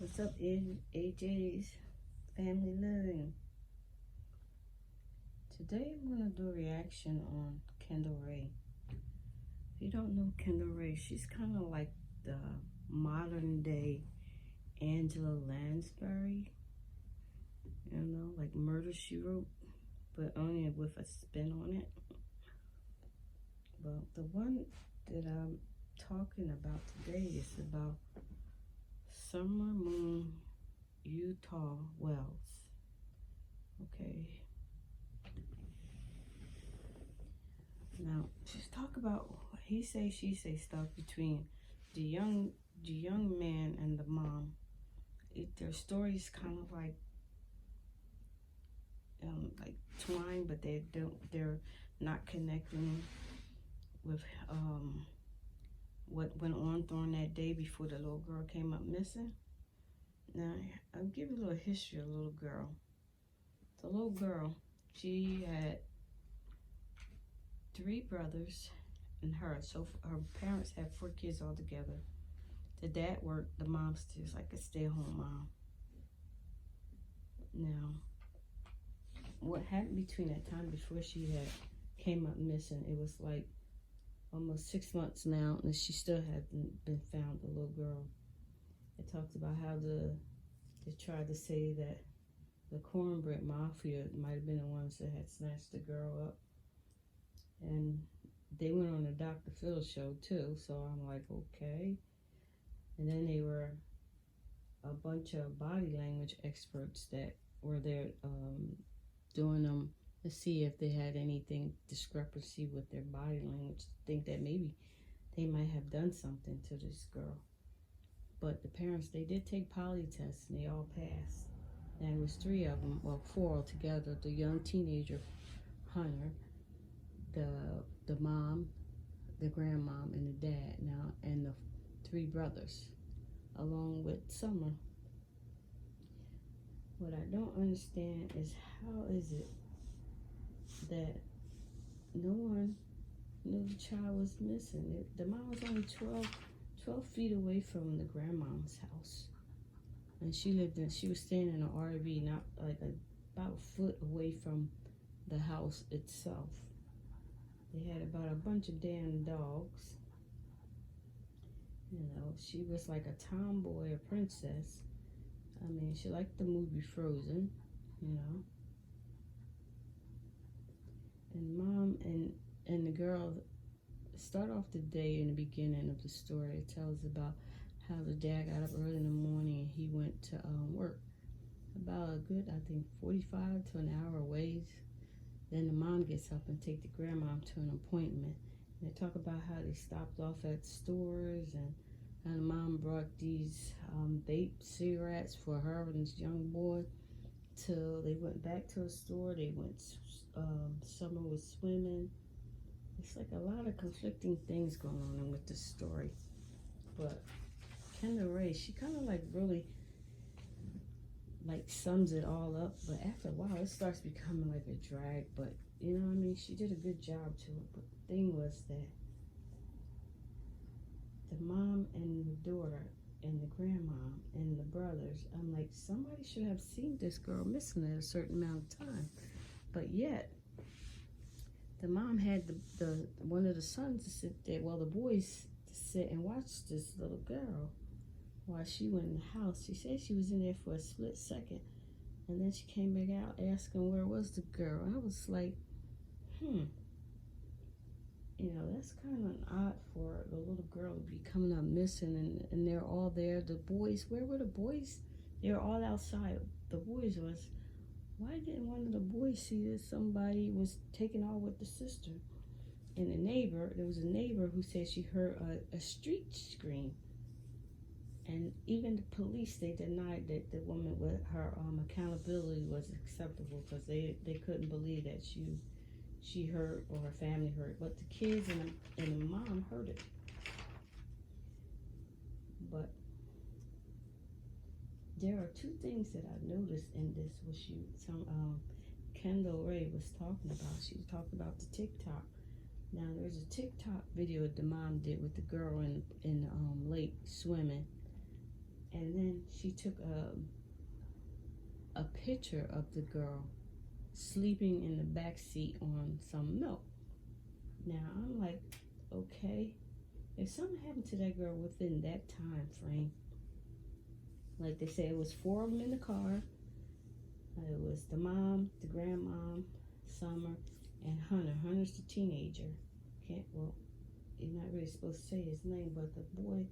What's up, AJ's Family Living? Today I'm going to do a reaction on Kendall Rae. If you don't know Kendall Rae, she's kind of like the modern day Angela Lansbury. You know, like Murder, She Wrote, but only with a spin on it. Well, the one that I'm talking about today is about Summer Moon Utah Wells. Okay. Now she's talk about he say she say stuff between the young man and the mom. Their stories kind of like twine, but they're not connecting with what went on during that day before the little girl came up missing. Now I'll give you a little history of the little girl. The little girl, she had 3 brothers and her. So her parents had 4 kids all together. The dad worked, the mom's just like a stay-at-home mom. Now, what happened between that time before she had came up missing, it was like almost 6 months now, and she still hadn't been found, the little girl. It talks about how they tried to say that the cornbread mafia might have been the ones that had snatched the girl up. And they went on the Dr. Phil show too, so I'm like, okay. And then they were a bunch of body language experts that were there doing them to see if they had anything discrepancy with their body language, think that maybe they might have done something to this girl. But the parents, they did take poly tests and they all passed. And it was 3 of them, well 4 altogether, the young teenager Hunter, the mom, the grandmom, and the dad now, and the 3 brothers, along with Summer. What I don't understand is how is it that no one knew the child was missing? The mom was only 12 feet away from the grandmom's house, and she was staying in an RV, not like about a foot away from the house itself. They had about a bunch of damn dogs. You know, she was like a tomboy, a princess. I mean, she liked the movie Frozen, you know. And mom and the girl start off the day in the beginning of the story. It tells about how the dad got up early in the morning and he went to work. About a good, I think, 45 to an hour ways. Then the mom gets up and take the grandmom to an appointment. And they talk about how they stopped off at stores and how the mom brought these vape cigarettes for her and this young boy till they went back to a store. They went, Summer was swimming. It's like a lot of conflicting things going on with this story. But Kendall Rae, she kind of like really like sums it all up, but after a while it starts becoming like a drag. But you know what I mean, she did a good job to it. But the thing was that the mom and the daughter and the grandmom and the brothers, I'm like, somebody should have seen this girl missing at a certain amount of time. But yet the mom had the one of the sons to sit there, well, the boys to sit and watch this little girl while she went in the house. She said she was in there for a split second, and then she came back out asking where was the girl. I was like, you know, that's kind of odd for the little girl to be coming up missing, and they're all there. The boys, where were the boys? They were all outside. The boys was, why didn't one of the boys see that somebody was taking off with the sister? And the neighbor, there was a neighbor who said she heard a street scream. And even the police, they denied that the woman with her accountability was acceptable because they couldn't believe that she heard or her family heard. But the kids and the mom heard it. But there are 2 things that I noticed in this, which Kendall Rae was talking about. She was talking about the TikTok. Now there's a TikTok video that the mom did with the girl in lake swimming. And then she took a picture of the girl sleeping in the back seat on some milk. Now I'm like, okay, if something happened to that girl within that time frame, like they said, it was 4 of them in the car. It was the mom, the grandmom, Summer, and Hunter. Hunter's the teenager. Well, you're not really supposed to say his name, but the boy,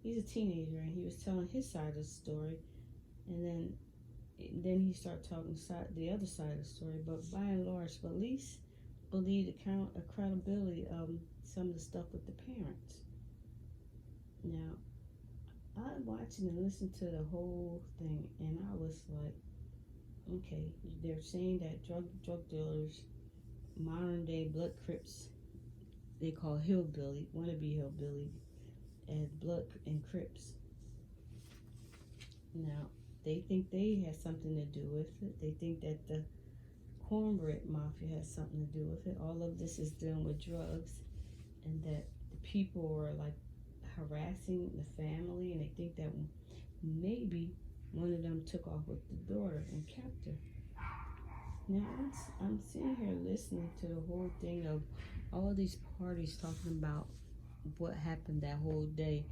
he's a teenager, and he was telling his side of the story, and then he started talking the other side of the story. But by and large, police believe the credibility of some of the stuff with the parents. Now, I watched and listened to the whole thing, and I was like, okay, they're saying that drug dealers, modern day blood crips, they call hillbilly, wannabe hillbilly, and blood and crips. Now, they think they have something to do with it. They think that the cornbread mafia has something to do with it. All of this is dealing with drugs, and that the people are like harassing the family, and they think that maybe one of them took off with the daughter and kept her. Now I'm sitting here listening to the whole thing of all these parties talking about what happened that whole day,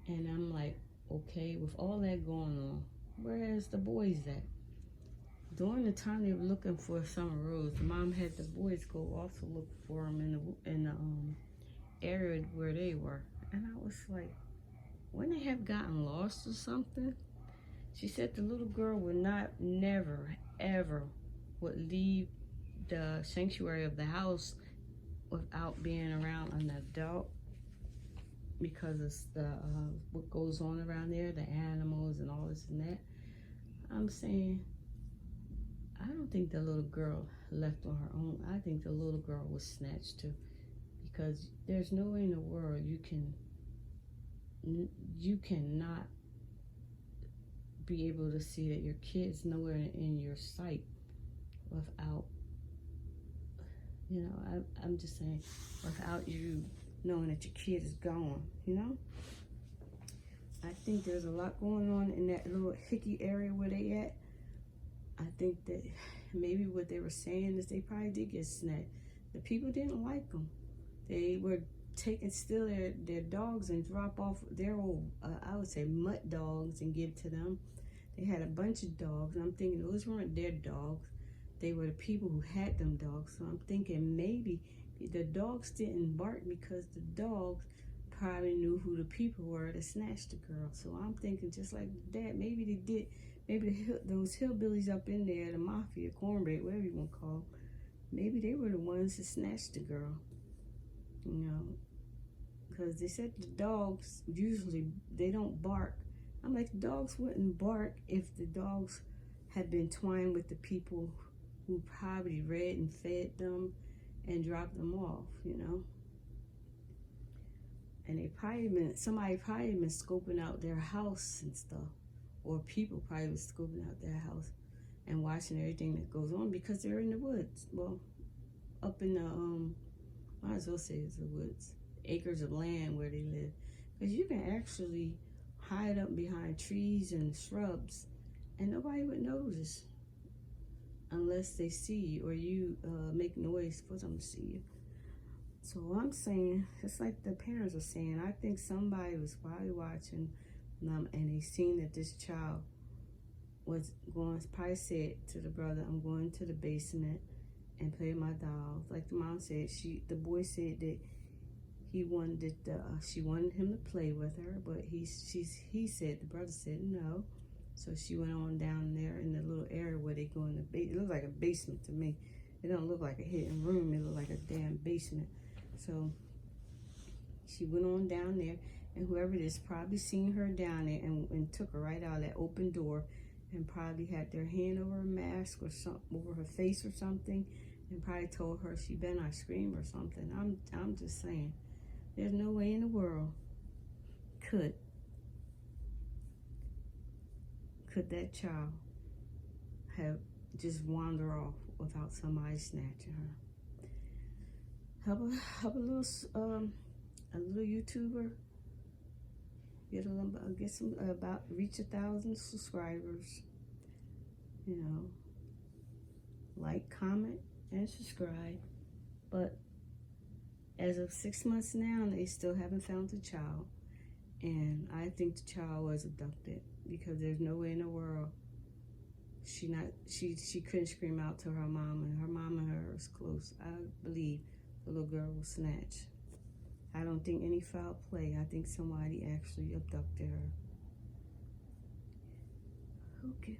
and I'm like, okay, with all that going on, where's the boys at? During the time they were looking for Summer Rose, the mom had the boys go also look for them in the area where they were, and I was like, wouldn't they have gotten lost or something? She said the little girl would never, ever would leave the sanctuary of the house without being around an adult, because of the what goes on around there, the animals and all this and that. I'm saying, I don't think the little girl left on her own. I think the little girl was snatched too, because there's no way in the world you cannot be able to see that your kid's nowhere in your sight without, I'm just saying, without you knowing that your kid is gone, I think there's a lot going on in that little hickey area where they at. I think that maybe what they were saying is they probably did get snatched. The people didn't like them. They were steal their dogs and drop off their old, I would say, mutt dogs and give to them. They had a bunch of dogs, and I'm thinking those weren't their dogs. They were the people who had them dogs. So I'm thinking maybe the dogs didn't bark because the dogs probably knew who the people were that snatched the girl. So I'm thinking, just like that, maybe they did. Maybe those hillbillies up in there, the mafia, cornbread, whatever you want to call them, maybe they were the ones that snatched the girl. Because they said the dogs usually, they don't bark. I'm like, dogs wouldn't bark if the dogs had been twined with the people who probably read and fed them and dropped them off, And somebody probably been scoping out their house and stuff, or people probably was scoping out their house and watching everything that goes on, because they're in the woods. Well, up in the, might as well say it's the woods, acres of land where they live, because you can actually hide up behind trees and shrubs, and nobody would notice unless they see you or you make noise for them to see you. So I'm saying, it's like the parents are saying, I think somebody was probably watching them, and they seen that this child was probably said to the brother, I'm going to the basement and play with my dolls. Like the mom said, the boy said that she wanted him to play with her, but he said, the brother said no. So she went on down there in the little area where they go in the basement. It looks like a basement to me. It don't look like a hidden room. It looked like a damn basement. So she went on down there, and whoever it is probably seen her down there and took her right out of that open door, and probably had their hand over her mask or something, over her face or something, and probably told her she better not scream or something. I'm just saying, there's no way in the world could that child have just wandered off without somebody snatching her. Help a little YouTuber, get some about reach 1,000 subscribers. You know, like, comment, and subscribe. But as of 6 months now, they still haven't found the child. And I think the child was abducted, because there's no way in the world she couldn't scream out to her mom, and her mom and her was close. I believe the little girl was snatched. I don't think any foul play. I think somebody actually abducted her. Okay.